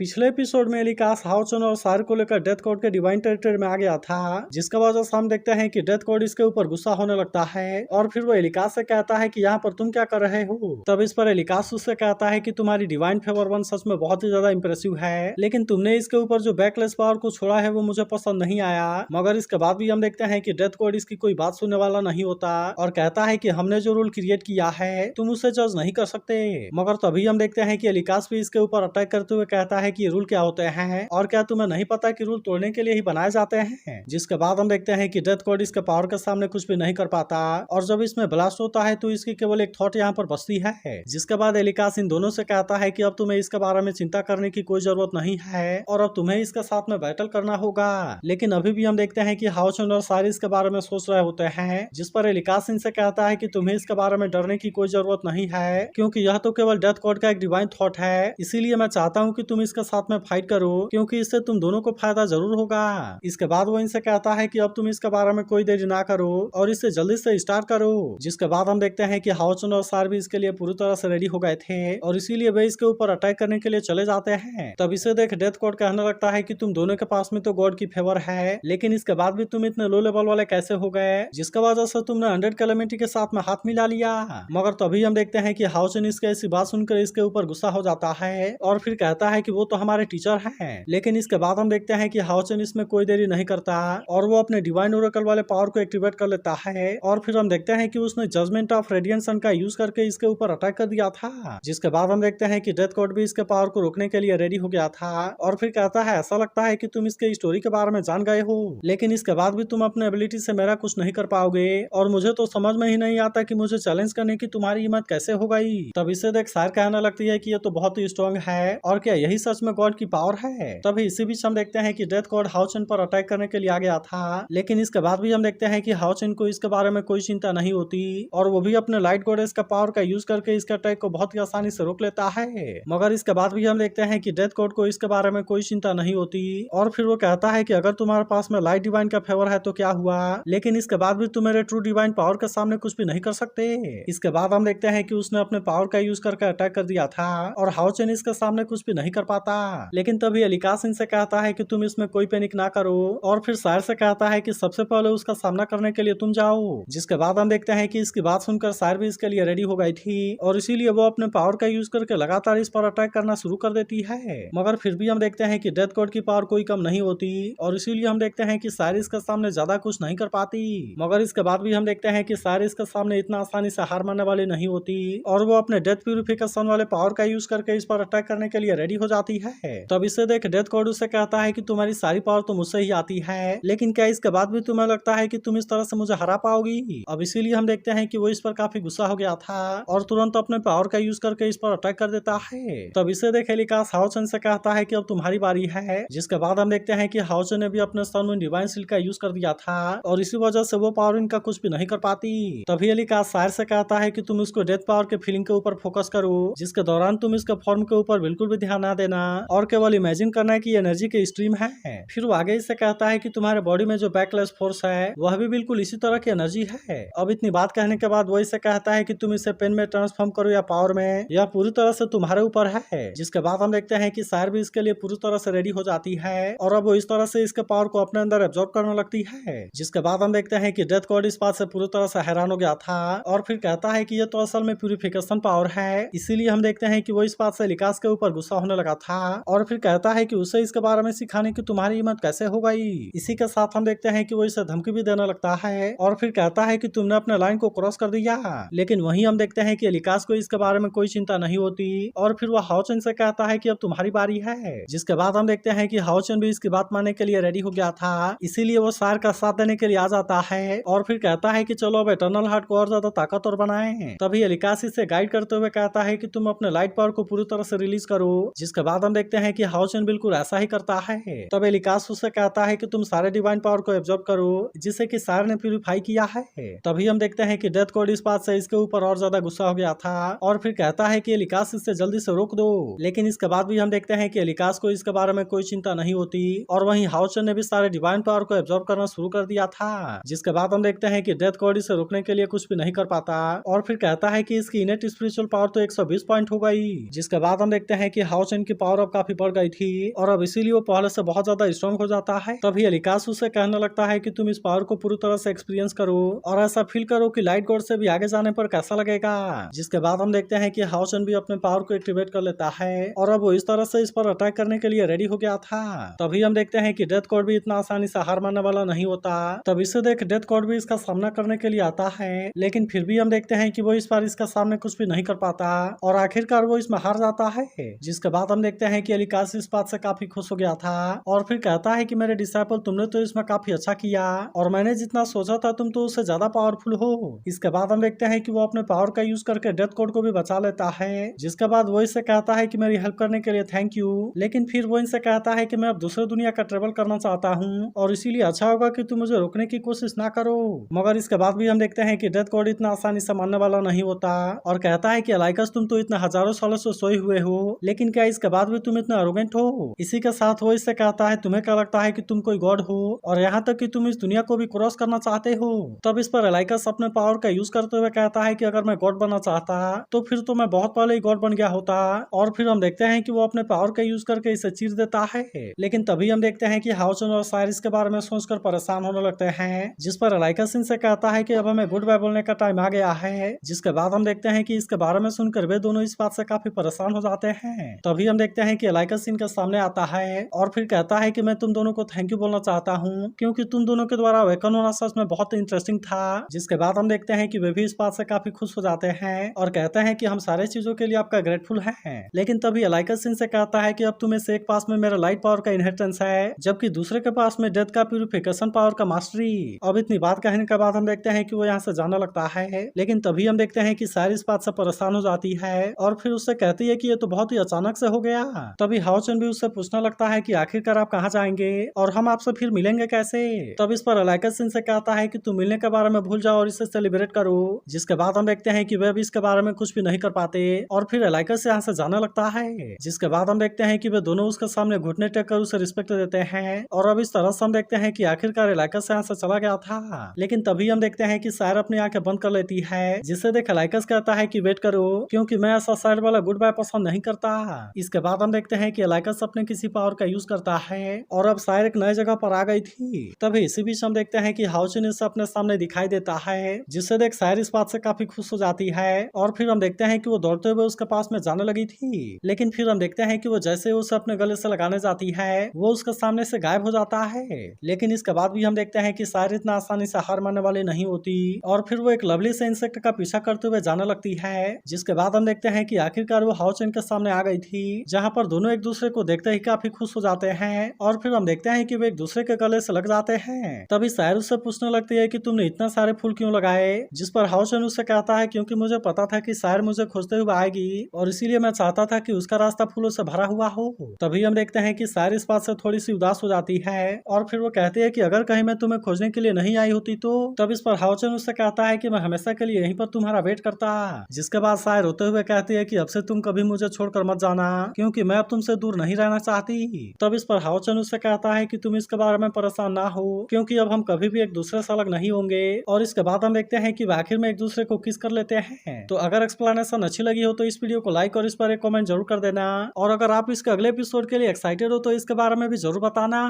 पिछले एपिसोड में एलिकास हाओचन और सार को लेकर डेथ कोड के डिवाइन टेरिटरी में आ गया था, जिसका वजह से हम देखते हैं कि डेथ कोड इसके ऊपर गुस्सा होने लगता है और फिर वो एलिकास से कहता है कि यहाँ पर तुम क्या कर रहे हो। तब इस पर एलिकास उससे कहता है कि तुम्हारी डिवाइन फेवर वन सच में बहुत ही ज्यादा इंप्रेसिव है, लेकिन तुमने इसके ऊपर जो बैकलेस पावर को छोड़ा है वो मुझे पसंद नहीं आया। मगर इसके बाद भी हम देखते हैं कि डेथ कोड इसकी कोई बात सुनने वाला नहीं होता और कहता है कि हमने जो रूल क्रिएट किया है तुम उसे जज नहीं कर सकते। मगर तभी हम देखते हैं कि एलिकास भी इसके ऊपर अटैक करते हुए कहता है कि ये रूल क्या होते हैं और क्या तुम्हें नहीं पता कि रूल तोड़ने के लिए ही बनाए जाते हैं। जिसके बाद हम देखते हैं कि डेथ कोड इसके पावर के सामने कुछ भी नहीं कर पाता और जब इसमें ब्लास्ट होता है तो इसकी केवल एक थॉट यहाँ पर बचती है। जिसके बाद एलिकास इन दोनों से कहता है कि अब तुम्हें इसके बारे में चिंता करने की कोई जरूरत नहीं है और अब तुम्हें इसके साथ में बैटल करना होगा। लेकिन अभी भी हम देखते हैं कि हाओचन और सारी इसके बारे में सोच रहे होते हैं, जिस पर एलिकास इनसे कहता है कि तुम्हें इसके बारे में डरने की कोई जरूरत नहीं है, क्योंकि यह तो केवल डेथ कोड का एक डिवाइन थॉट है। इसीलिए मैं चाहता हूँ कि तुम इसके साथ में फाइट करो, क्योंकि इससे तुम दोनों को फायदा जरूर होगा। इसके बाद वो इनसे कहता है कि अब तुम इसके बारे में कोई देरी ना करो और इससे जल्दी से स्टार्ट करो। जिसके बाद हम देखते हैं कि हाओचन और सार भी इसके लिए पूरी तरह से रेडी हो गए थे और इसीलिए वे इसके ऊपर अटैक करने के लिए चले जाते हैं। तब इसे देख डेथ कोड कहने लगता है कि तुम दोनों के पास में तो गॉड की फेवर है, लेकिन इसके बाद भी तुम इतने लो लेवल वाले कैसे हो गए, जिसका वजह से तुमने 100 कैलेमिटी के साथ में हाथ मिला लिया। मगर तभी हम देखते हैं कि हाओचन इसके ऐसी बात सुनकर इसके ऊपर गुस्सा हो जाता है और फिर कहता है कि वो तो हमारे टीचर हैं। लेकिन इसके बाद हम देखते हैं कि हाओचन इसमें कोई देरी नहीं करता और वो अपने डिवाइन ओरेकल वाले पावर को एक्टिवेट कर लेता है और फिर हम देखते हैं कि उसने जजमेंट ऑफ रेडिएंट सन का यूज करके इसके ऊपर अटैक कर दिया था। जिसके बाद हम देखते हैं कि डेथ कोड भी इसके पावर को रोकने के लिए रेडी हो गया था और फिर कहता है ऐसा लगता है कि तुम इसके स्टोरी के बारे में जान गए हो, लेकिन इसके बाद भी तुम अपने एबिलिटी से मेरा कुछ नहीं कर पाओगे और मुझे तो समझ में ही नहीं आता कि मुझे चैलेंज करने की तुम्हारी हिम्मत कैसे हो गई। तब इसे देख सार कहने लगती है कि ये तो बहुत ही स्ट्रॉन्ग है और क्या यही सच में गॉड की पावर है। तभी इसी बीच हम देखते हैं कि डेथ कोड हाओचन पर अटैक करने के लिए आ गया था, लेकिन इसके बाद भी हम देखते हैं कि हाओचन को इसके बारे में कोई चिंता नहीं होती और वो भी अपने लाइट गॉडेस का पावर का यूज करके इसके अटैक को बहुत ही आसानी से रोक लेता है। मगर इसके बाद भी हम देखते हैं कि डेथ कोड को इसके बारे में कोई चिंता नहीं होती और फिर वो कहता है कि अगर तुम्हारे पास में लाइट डिवाइन का फेवर है तो क्या हुआ, लेकिन इसके बाद भी तुम मेरे ट्रू डिवाइन पावर के सामने कुछ भी नहीं कर सकते। इसके बाद हम देखते हैं कि उसने अपने पावर का यूज करके अटैक कर दिया था और हाओचन इसके सामने कुछ भी नहीं कर पाता। लेकिन तभी एलिकास इनसे कहता है कि तुम इसमें कोई पैनिक ना करो और फिर सार से कहता है कि सबसे पहले उसका सामना करने के लिए तुम जाओ। जिसके बाद हम देखते हैं कि इसकी बात सुनकर सार भी इसके लिए रेडी हो गई थी और इसीलिए वो अपने पावर का यूज करके लगातार इस पर अटैक करना शुरू कर देती है। मगर फिर भी हम देखते हैं कि डेथ कोड की पावर कोई कम नहीं होती और इसीलिए हम देखते हैं कि सार इसके सामने ज्यादा कुछ नहीं कर पाती। मगर इसके बाद भी हम देखते हैं कि सार इसके सामने इतना आसानी से हार मानने वाली नहीं होती और वो अपने डेथ प्यूरिफिकेशन वाले पावर का यूज करके इस पर अटैक करने के लिए रेडी हो जाती है। तब इसे देख डेथ कोड उसे कहता है कि तुम्हारी सारी पावर तो मुझसे ही आती है, लेकिन क्या इसके बाद भी तुम्हें लगता है कि तुम इस तरह से मुझे हरा पाओगी। अब इसीलिए हम देखते हैं कि वो इस पर काफी गुस्सा हो गया था और तुरंत अपने पावर का यूज करके इस पर अटैक कर देता है। तब इसे देख एलिकास हाओचन से कहता है कि अब तुम्हारी बारी है। जिसके बाद हम देखते हैं कि हाओचन ने भी अपने सन में डिवाइन सील का यूज कर दिया था और इसी वजह से वो पावर इनका कुछ भी नहीं कर पाती। तभी एलिकास सार से कहता है कि तुम इसको डेथ पावर के फीलिंग के ऊपर फोकस करो, जिसके दौरान तुम इसके फॉर्म के ऊपर बिल्कुल भी ध्यान ना देना और केवल इमेजिन करना है कि एनर्जी के स्ट्रीम है। फिर वो आगे इससे कहता है कि तुम्हारे बॉडी में जो बैकलेस फोर्स है वह भी बिल्कुल इसी तरह की एनर्जी है। अब इतनी बात कहने के बाद वो इससे कहता है कि तुम इसे पेन में ट्रांसफॉर्म करो या पावर में, यह पूरी तरह से तुम्हारे ऊपर है। जिसके बाद हम देखते हैं कि सार भी इसके लिए पूरी तरह से रेडी हो जाती है और अब वो इस तरह से इसके पावर को अपने अंदर एब्जॉर्ब करने लगती है। जिसके बाद हम देखते हैं कि डेथ कोड इस बात से पूरी तरह से हैरान हो गया था और फिर कहता है कि ये तो असल में प्यूरिफिकेशन पावर है। इसीलिए हम देखते हैं कि वो इस बात से एलिकास के ऊपर गुस्सा होने लगा था और फिर कहता है कि उसे इसके बारे में सिखाने की तुम्हारी हिम्मत कैसे हो गई। इसी के साथ हम देखते हैं कि वो इसे धमकी भी देने लगता है और फिर कहता है कि तुमने अपने लाइन को क्रॉस कर दिया। लेकिन वहीं हम देखते हैं कि एलिकास को इसके बारे में कोई चिंता नहीं होती और फिर वो हाओचन से कहता है कि अब तुम्हारी बारी है। जिसके बाद हम देखते हैं कि हाओचन भी इसकी बात मानने के लिए रेडी हो गया था, इसीलिए वो सार का साथ देने के लिए आ जाता है और फिर कहता है कि चलो अब इटर्नल हार्ट को और ज्यादा ताकतवर बनाएं। तभी एलिकास इसे गाइड करते हुए कहता है कि तुम अपने लाइट पावर को पूरी तरह से रिलीज करो। जिसके बाद हम देखते हैं कि हाओचन बिल्कुल ऐसा ही करता है। तब एलिकास उससे कहता है कि तुम सारे डिवाइन पावर को एब्जॉर्ब करो, जिसे कि सार ने प्यूरिफाई किया है। तभी हम देखते हैं कि डेथ कोड इस बात से इसके ऊपर और ज्यादा गुस्सा हो गया था और फिर कहता है कि एलिकास इससे जल्दी से रोक दो। लेकिन इसके बाद भी हम देखते हैं कि एलिकास को इसके बारे में कोई चिंता नहीं होती और वहीं हाओचन ने भी सारे डिवाइन पावर को एब्जॉर्ब करना शुरू कर दिया था। जिसके बाद हम देखते हैं कि डेथ कोड इसे रोकने के लिए कुछ भी नहीं कर पाता और फिर कहता है कि इसकी इनेट स्पिरिचुअल पावर तो 120 पॉइंट हो गई। जिसके बाद हम देखते हैं कि हाओचन की पावर पावर अब काफी बढ़ गई थी और अब इसीलिए वो पहले से बहुत ज्यादा स्ट्रॉन्ग हो जाता है। तभी एलिकास उसे कहने लगता है कि तुम इस पावर को पूरी तरह से एक्सपीरियंस करो और ऐसा फील करो कि लाइट गॉड से भी आगे जाने पर कैसा लगेगा। जिसके बाद हम देखते हैं कि हाउचन भी अपने पावर को एक्टिवेट कर लेता है और अब वो इस तरह से इस पर अटैक करने के लिए रेडी हो गया था। तभी हम देखते हैं कि डेथ गॉड भी इतना आसानी से हार मानने वाला नहीं होता। तब इसे देख डेथ गॉड भी इसका सामना करने के लिए आता है, लेकिन फिर भी हम देखते हैं कि वो इस बार इसका सामने कुछ भी नहीं कर पाता और आखिरकार वो इसमें हार जाता है। जिसके बाद हम देखते हैं कि एलिकास इस बात से काफी खुश हो गया था और फिर कहता है कि मेरे डिसाइपल तुमने तो इसमें काफी अच्छा किया और मैंने जितना सोचा था तुम तो उससे ज्यादा पावरफुल हो। इसके बाद हम देखते हैं कि वो अपने पावर का यूज करके डेथ कोड को भी बचा लेता है। जिसके बाद वो इससे कहता है कि मेरी हेल्प करने के लिए थैंक यू, लेकिन फिर वो इनसे कहता है कि मैं अब दूसरे दुनिया का ट्रेवल करना चाहता हूँ और इसीलिए अच्छा होगा कि तुम मुझे रोकने की कोशिश ना करो। मगर इसके बाद भी हम देखते हैं कि डेथ कोड इतना आसानी से मानने वाला नहीं होता और कहता है कि अलाइकस तुम तो इतना हजारों सालों से सोए हुए हो, लेकिन क्या इसके बाद भी तुम इतना अरोगेंट हो। इसी के साथ वो इससे कहता है तुम्हें क्या लगता है कि तुम कोई गॉड हो और यहाँ तक कि तुम इस दुनिया को भी क्रॉस करना चाहते हो। तब इस पर अलाइकस अपने पावर का यूज करते हुए कहता है कि अगर मैं गॉड बनना चाहता तो फिर तो मैं बहुत पहले ही गॉड बन गया होता। और फिर हम देखते हैं कि वो अपने पावर का यूज करके इसे चीर देता है, लेकिन तभी हम देखते हैं कि हाउचन और साइरिस के बारे में सोचकर परेशान होने लगते हैं। जिस पर अलाइकस इनसे कहता है कि अब हमें गुड बाय बोलने का टाइम आ गया है। जिसके बाद हम देखते हैं कि इसके बारे में सुनकर वे दोनों इस बात से काफी परेशान हो जाते हैं। तभी हम देखते हैं कि अलाइकस इनके सामने आता है और फिर कहता है कि मैं तुम दोनों को थैंक यू बोलना चाहता हूँ क्योंकि तुम दोनों के द्वारा अवेकन होना सच में बहुत इंटरेस्टिंग था। जिसके बाद हम देखते हैं कि वे भी इस बात से काफी खुश हो जाते हैं और कहते हैं कि हम सारे चीजों के लिए आपका ग्रेटफुल हैं। लेकिन तभी अलाइकस इनसे कहता है कि अब तुम्हें से एक पास में मेरा लाइट पावर का इनहेरिटेंस है जबकि दूसरे के पास में डेथ का प्यूरिफिकेशन पावर का मास्टरी। अब इतनी बात कहने के बाद हम देखते हैं कि वो यहाँ से जाने लगता है, लेकिन तभी हम देखते हैं कि सारी इस बात से परेशान हो जाती है और फिर उससे कहती है कि ये तो बहुत ही अचानक से हो गया। तभी हाउचन भी उससे पूछने लगता है कि आखिरकार आप कहाँ जाएंगे और हम आपसे फिर मिलेंगे कैसे। तब इस पर अलाइकस इनसे कहता है कि तुम मिलने के बारे में भूल जाओ और इसे सेलिब्रेट करो। जिसके बाद हम देखते हैं कि वे भी इसके बारे में कुछ भी नहीं कर पाते और फिर अलाइकस यहाँ से जाने लगता है। जिसके बाद हम देखते हैं कि वे दोनों उसके सामने घुटने टेक कर उसे रिस्पेक्ट देते हैं और अब इस तरह से हम देखते हैं कि आखिरकार अलाइकस यहाँ से चला गया था। लेकिन तभी हम देखते हैं कि सायर अपनी आंखें बंद कर लेती है, जिसे देख अलाइकस कहता है कि वेट करो क्योंकि मैं ऐसा सायर वाला गुड बाय पसंद नहीं करता। इसके बाद हम देखते हैं कि अलाइकस अपने किसी पावर का यूज करता है और अब सायर एक नई जगह पर आ गई थी। तभी इसी बीच हम देखते हैं कि हाउचन इसे अपने सामने दिखाई देता है, जिससे देख सायर इस बात से काफी खुश हो जाती है और फिर हम देखते हैं कि वो दौड़ते हुए उसके पास में जाने लगी थी। लेकिन फिर हम देखते हैं कि वो जैसे उसे अपने गले से लगाने जाती है वो उसके सामने से गायब हो जाता है। लेकिन इसके बाद भी हम देखते हैं कि सायर इतना आसानी से हार मानने वाली नहीं होती और फिर वो एक लवली से इंसेक्ट का पीछा करते हुए जाने लगती है। जिसके बाद हम देखते हैं कि आखिरकार वो हाउचन के सामने आ गई थी, जहाँ पर दोनों एक दूसरे को देखते ही काफी खुश हो जाते हैं और फिर हम देखते हैं कि वे एक दूसरे के गले से लग जाते हैं। तभी सायर उससे पूछने लगती है कि तुमने इतना सारे फूल क्यों लगाए। जिस पर हाउचन उससे कहता है क्योंकि मुझे पता था कि सायर मुझे खोजते हुए आएगी और इसीलिए मैं चाहता था कि उसका रास्ता फूलों से भरा हुआ हो। तभी हम देखते हैं कि सायर इस बात से थोड़ी सी उदास हो जाती है और फिर वो कहती है कि अगर कहीं मैं तुम्हें खोजने के लिए नहीं आई होती तो। तब इस पर हाउचन उससे कहता है कि मैं हमेशा के लिए यहीं पर तुम्हारा वेट करता। जिसके बाद सायर रोते हुए कहती है कि अब से तुम कभी मुझे छोड़कर मत जाना क्योंकि मैं अब तुमसे दूर नहीं रहना चाहती। तब इस पर हाउचन उससे कहता है कि तुम इसके बारे में परेशान ना हो क्योंकि अब हम कभी भी एक दूसरे से अलग नहीं होंगे। और इसके बाद हम देखते हैं कि आखिर में एक दूसरे को किस कर लेते हैं। तो अगर एक्सप्लेनेशन अच्छी लगी हो तो इस वीडियो को लाइक और इस पर एक कमेंट जरूर कर देना और अगर आप इसके अगले एपिसोड के लिए एक्साइटेड हो तो इसके बारे में भी जरूर बताना।